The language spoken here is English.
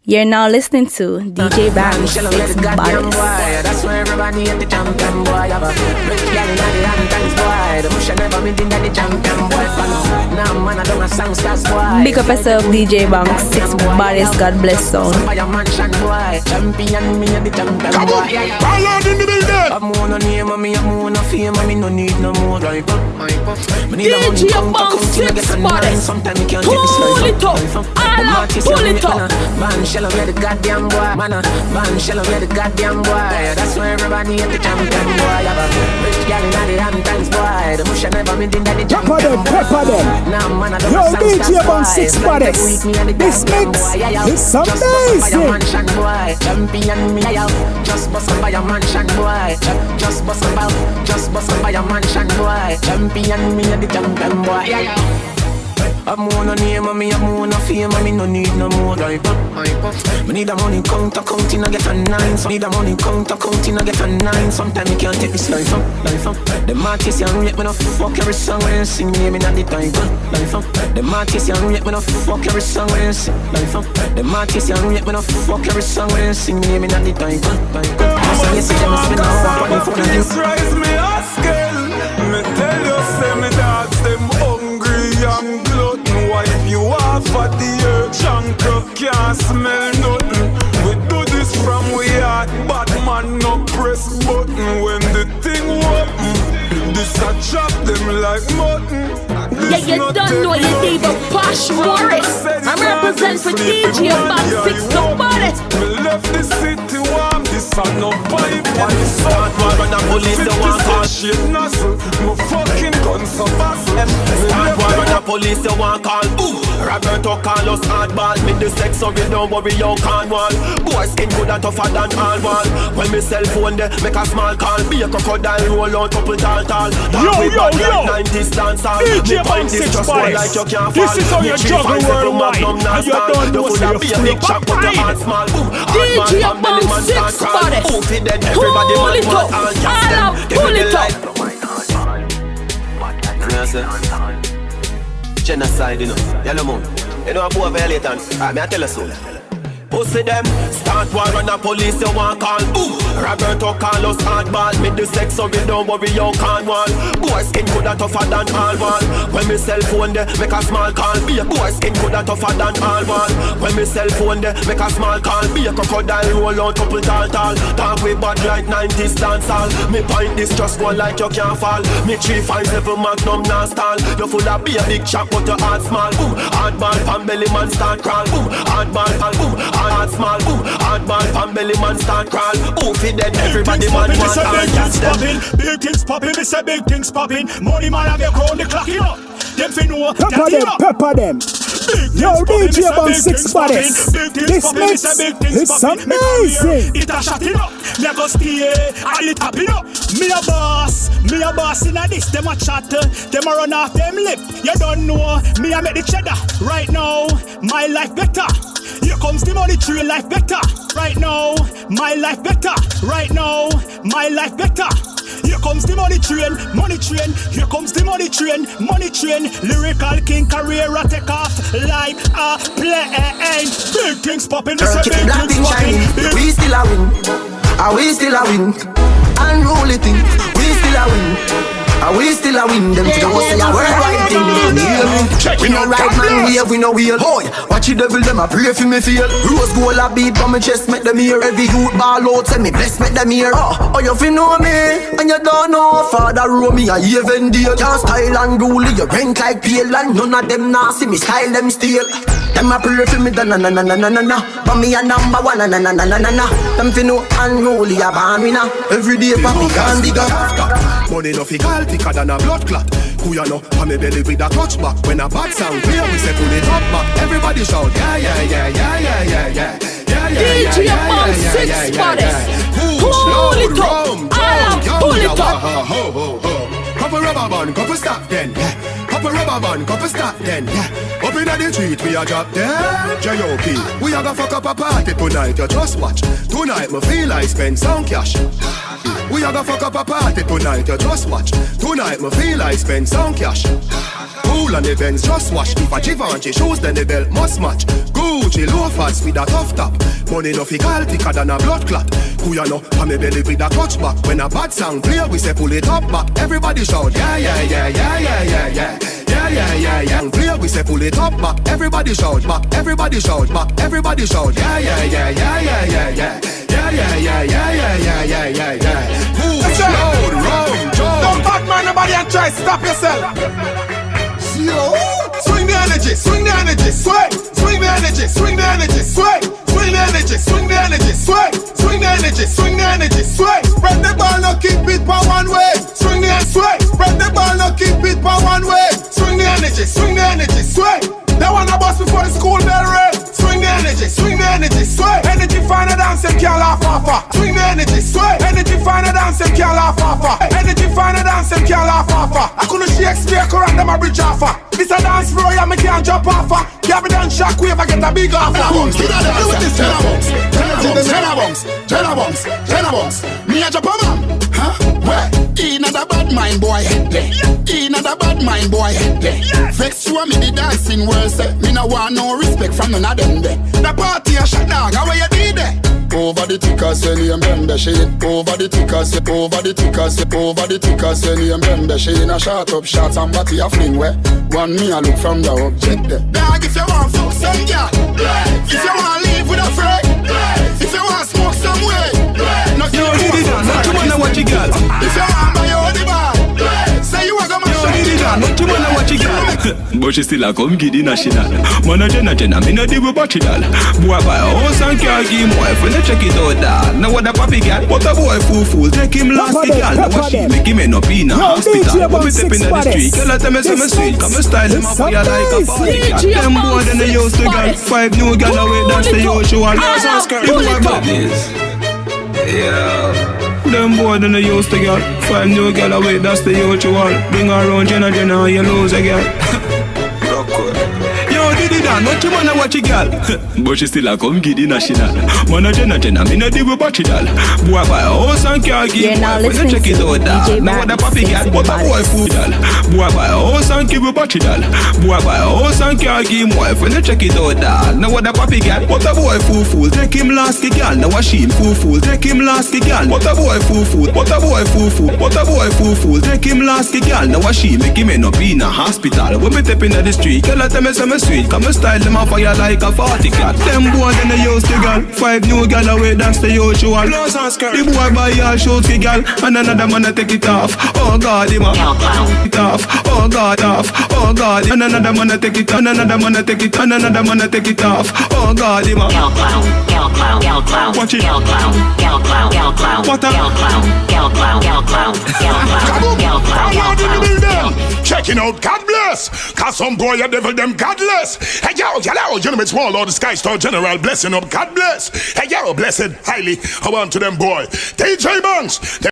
You're now listening to Deejay Baddest, 6ix Baddest. That's why everybody at the champion boy. Have a rich girl in the Hamptons boy. The bush never been in the champion boy. Now man I don't a songsters boy. Big up yourself, DJ Bank, 6ix Baddest, God bless sound. By a mansion boy. Champion me at the champion boy. All out in the building. I'm on a name of me, I'm on a fame, and me no need no more drive up. DJ Bank, 6ix Baddest. Sometimes you can't take this life up. All out, pull it up. Man, shell away the goddamn boy. Man, shell away the goddamn boy. That's why everybody at the champion boy. Have a rich girl in the Hamptons boy. The bush never been in the champion boy. Pepper them. Nah, man, I don't Yo, DJ Bank, 6ix Baddest. This mix is amazing. Champion me out. Just bust by a mansion boy. Just bust by a mansion boy. Champion me at the champion boy. I'm on a name of me, I'm on a fame, and me no need no more drive up. Me need a money counting, I get a 9. So need a money counting, I get a 9. Sometimes you can't take this life up. The artists you rate me no fuck every song when you sing me at the time. Life up. The artists you rate me no fuck every song when you sing. Life up. The artists you rate me no fuck every song when you sing me at the time. So you see them spin a walk on the phone and this rise me a scale. Me tell you, say me dogs them hungry and glutton. Wipe you off at the earth, chunk up, can't smell nothing. We do this from we heart, bad man no press button. When the thing open, this a chop them like mutton. Yeah, you don't know you need a Posh Morris. I'm representing for DJ Bank, 6ix Baddest. Me left the city warm, this a no pipe. One start war on the police, they want call shit nozzle, my fucking guns so fast. Start war on the police, they want call. Roberto Carlos hardball. Me the sex so we don't worry you can't wall. Boy skin good and tougher than all wall. When me cell phone they make a small call. Be a crocodile roll out couple tall. Yo. 90s dance all. DJ Bank, 6ix Baddest. This is how you juggle worldwide. And you don't know so you're full of pride. DJ Bank, 6ix Baddest. Pull it up. All out, pull it up. Genocide, you know, yellow moon. You know, I'm poor violator. Alright, me I tell you so. Pussy them, start war on the police, you want call. Roberto Carlos hardball. Me the sex so we don't worry you can't wall. Boy skin coulda tougher than all wall. When me cell phone they make a small call. Be a boy skin coulda tougher than all wall. When me cell phone they make a small call. Be a crocodile roll out couple tall. Talk way bad like 90s dance all. Me point this just go like you can't fall. Me 357 Magnum non stall. You full of be a big chap but your heart small. Hardball pan belly man start crawl. Hardball pan hard small, hardball pan belly man start crawl. Feed dead, everybody man want all gas them. Big things popping, me say big things popping. Money man have your crown, the clock up. Them fi know, pepper them. Yo, DJ Bank, 6ix Baddest. This mix is amazing. It a shot it up, me a go stay, and it happen up. Me a boss inna this. Them a chat, them a run off them lip. You don't know, me a make the cheddar. Right now, my life better. Here comes the money train, life better. Right now, my life better. Right now, my life better. Here comes the money train. Here comes the money train. Lyrical king career a take off like a plane. Big things popping, this a big things popping. We still a win. We still a win. Unruly thing. We still a win. We still a win. Them to the say a word right thing. We no right man here, we no wheel. Boy, watch the devil, them a pray for me feel. Rose gold a beat on my chest, make them hear. Every youth ball out, say me bless, make them hear. Oh, you fi know me, and you don't know Father row me a even deal. Your style and rule, you rank like pale. And none of them nah see me style, them steal. Them a pray for me, na. But me a number one, na. Them fi know unruly a ban winner. Every day for me can be gone. Money no fi call thicker than a blood clot. Who you know? I'm a belly with a clutch back. When a bad sound clear, we say pull it up back. Everybody shout, yeah. DJ Bank, 6ix Baddest. Pull it up. Pull it up. Couple rubber band, couple stop then. Couple rubber band, couple stop then. Up inna the street, we a drop dead. J.O.P. We a go fuck up a party tonight. You just watch. Tonight me feel I spend some cash. We a go fuck up a party tonight. You just watch. Tonight me feel I spend some cash. Cool on the Benz, just watch. If a Givenchy shoes, then the belt must match. Go Gucci loafers with a tough top. Money no fi call thicker than a blood clot. Who you know? Pa me belly with a clutch back. When a bad sound play, we say pull it up back. Everybody shout, yeah, yeah, yeah, yeah, yeah, yeah, yeah. Yeah, yeah, yeah, yeah. Play, we say pull it up back. Everybody shout back. Everybody shout back. Everybody shout, yeah, yeah, yeah, yeah, yeah, yeah, yeah. Yeah, yeah, yeah, yeah, yeah, yeah, yeah, yeah, yeah. Who's loud, round, Joe? Don't back man nobody and try stop yourself. Yo, swing the energy, swing the energy, sway. Swing the energy, swing the energy, sway. Swing the energy, swing the energy, sway. Swing the energy, swing the energy, sway. Spread the ball, no keep it for one way. Swing the energy, sway. Spread the ball, no keep it for one way. Swing the energy, sway. They wanna bust before the school bell ring. Swing the energy, sway. Energy find a dance and can't laugh off. Swing the energy, sway. Energy find a dance and can't laugh off. Energy find a dance and can't laugh off. I couldn't Shakespeare correct them a bridge off. This a dance floor, yeah, me can't jump off. Can't be done shockwave, I get a big offer. Do this, Jenna Bunks. Me a jump a man, huh? Where? In a bad mind boy head there. In a bad mind boy head there. Vex you me the dancing world say. Me no want no respect from none of them there. The party a shut down, how you did there? Over the tickers when you remember shit. Over the tickers when you remember shit. A shot up shots and body a fling where. One me a look from the object there. Dog if you want fuck some girl, if you want live with a friend, if you want smoke some way, no you did it done, not you wanna watch you girl. If you want buy your the bar, say you a go mash up. You did it done, not you wanna watch you girl. But she still a come giddy national. Man a Jenna, me no deal with battery doll. Boy buy a house and car give him wife when they check it out dog. Now what a papi girl, what a boy fool, take him last the girl. Now what she make him end up in a hospital. When we step in the street, girl a tell me say me sweet, come style them up for you like a party cat. Them boy then they used to girl, 5 new girl away, that's the usual. The boy badness, yeah. Them boy then they used to girl, 5 new girl away, that's the usual. Bring her around Jenna, you lose a girl. Not you wanna watch a girl, but she still a come giddy national. Man a Jenna, me no deal with battery doll. Boy buy a house and car give wife when they check it out dog. Now what a papi girl, what a boy fool doll. Boy buy a house and give a battery doll. Boy buy a house and car give him wife when they check it out dog. Now what a papi girl, what a boy fool. Take him last the girl, now what she fool. Take him last the girl, what a boy fool. What a boy fool. Take him last the girl, now what she make him end up in a hospital. When me step in the street, girl a tell me say me sweet, come style them a fire like a 40 cat. Them boy then they used to girl, 5 new girl away, that's the usual. The boy buy all shoes for girl, and another man a take it off. Oh God, him a it off. Oh God, off. Oh God, and another man a take it, and another man a take it, and another man a take it off. Oh God, him a watch it. What a checking out, God bless. Cause some boy a devil them godless. Hey yo, you know me small all the sky star general blessing up, God bless. Hey yo, blessed highly. I want to them boy. Deejay Banks.